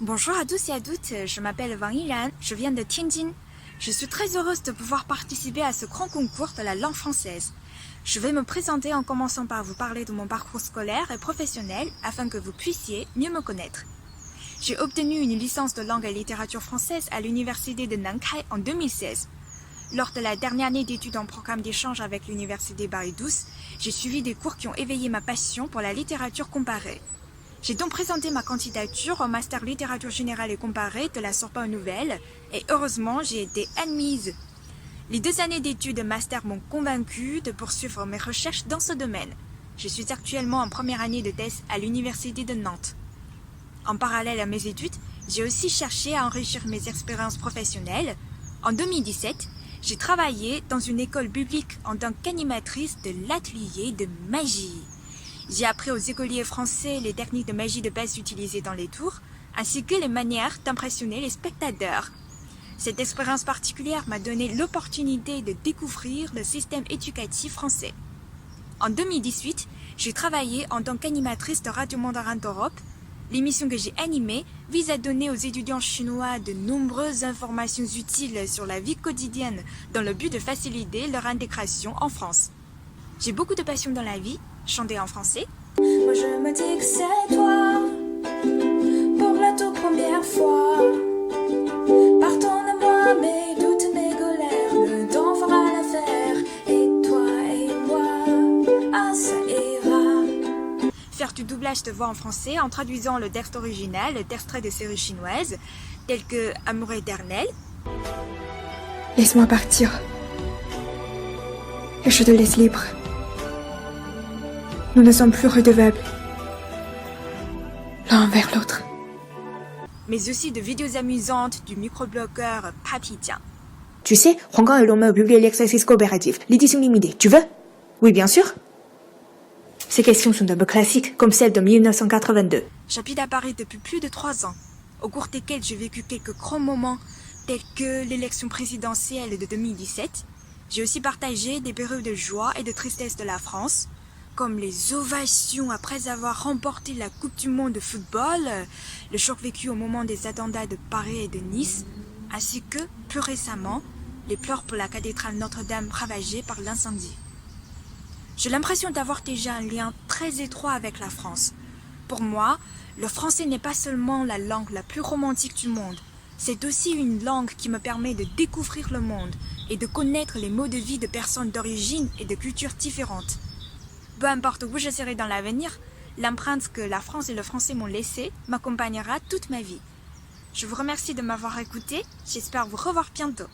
Bonjour à tous et à toutes, je m'appelle Wang Yiran, je viens de Tianjin. Je suis très heureuse de pouvoir participer à ce grand concours de la langue française. Je vais me présenter en commençant par vous parler de mon parcours scolaire et professionnel afin que vous puissiez mieux me connaître. J'ai obtenu une licence de langue et littérature française à l'université de Nankai en 2016. Lors de la dernière année d'études en programme d'échange avec l'université Paris 12, j'ai suivi des cours qui ont éveillé ma passion pour la littérature comparée. J'ai donc présenté ma candidature au Master Littérature Générale et Comparée de la Sorbonne Nouvelle et heureusement j'ai été admise. Les 2 années d'études Master m'ont convaincue de poursuivre mes recherches dans ce domaine. Je suis actuellement en première année de thèse à l'Université de Nantes. En parallèle à mes études, j'ai aussi cherché à enrichir mes expériences professionnelles. En 2017, j'ai travaillé dans une école publique en tant qu'animatrice de l'atelier de magie. J'ai appris aux écoliers français les techniques de magie de base utilisées dans les tours, ainsi que les manières d'impressionner les spectateurs. Cette expérience particulière m'a donné l'opportunité de découvrir le système éducatif français. En 2018, j'ai travaillé en tant qu'animatrice de Radio Mandarin d'Europe. L'émission que j'ai animée vise à donner aux étudiants chinois de nombreuses informations utiles sur la vie quotidienne dans le but de faciliter leur intégration en France. J'ai beaucoup de passion dans la vie, chanter en français. Moi je me dis que c'est toi, pour la toute première fois. Pardonne de moi mes doutes, mes colères, le temps fera l'affaire. Et toi et moi, ah ça ira. Faire du doublage de voix en français en traduisant le texte original d'extraits de séries chinoises, tels que Amour éternel. Laisse-moi partir. Et je te laisse libre. Nous ne sommes plus redevables l'un envers l'autre. Mais aussi de vidéos amusantes du microblogueur Papy Jiang. Tu sais, Huang et l'homme a publié l'exercice coopératif, l'édition limitée. Tu veux? Oui, bien sûr. Ces questions sont un peu classiques, comme celle de 1982. J'habite à Paris depuis plus de 3 ans, au cours desquels j'ai vécu quelques grands moments, tels que l'élection présidentielle de 2017. J'ai aussi partagé des périodes de joie et de tristesse de la France, comme les ovations après avoir remporté la Coupe du Monde de football, le choc vécu au moment des attentats de Paris et de Nice, ainsi que, plus récemment, les pleurs pour la cathédrale Notre-Dame ravagée par l'incendie. J'ai l'impression d'avoir déjà un lien très étroit avec la France. Pour moi, le français n'est pas seulement la langue la plus romantique du monde, c'est aussi une langue qui me permet de découvrir le monde et de connaître les modes de vie de personnes d'origine et de cultures différentes. Peu importe où je serai dans l'avenir, l'empreinte que la France et le français m'ont laissée m'accompagnera toute ma vie. Je vous remercie de m'avoir écouté, j'espère vous revoir bientôt.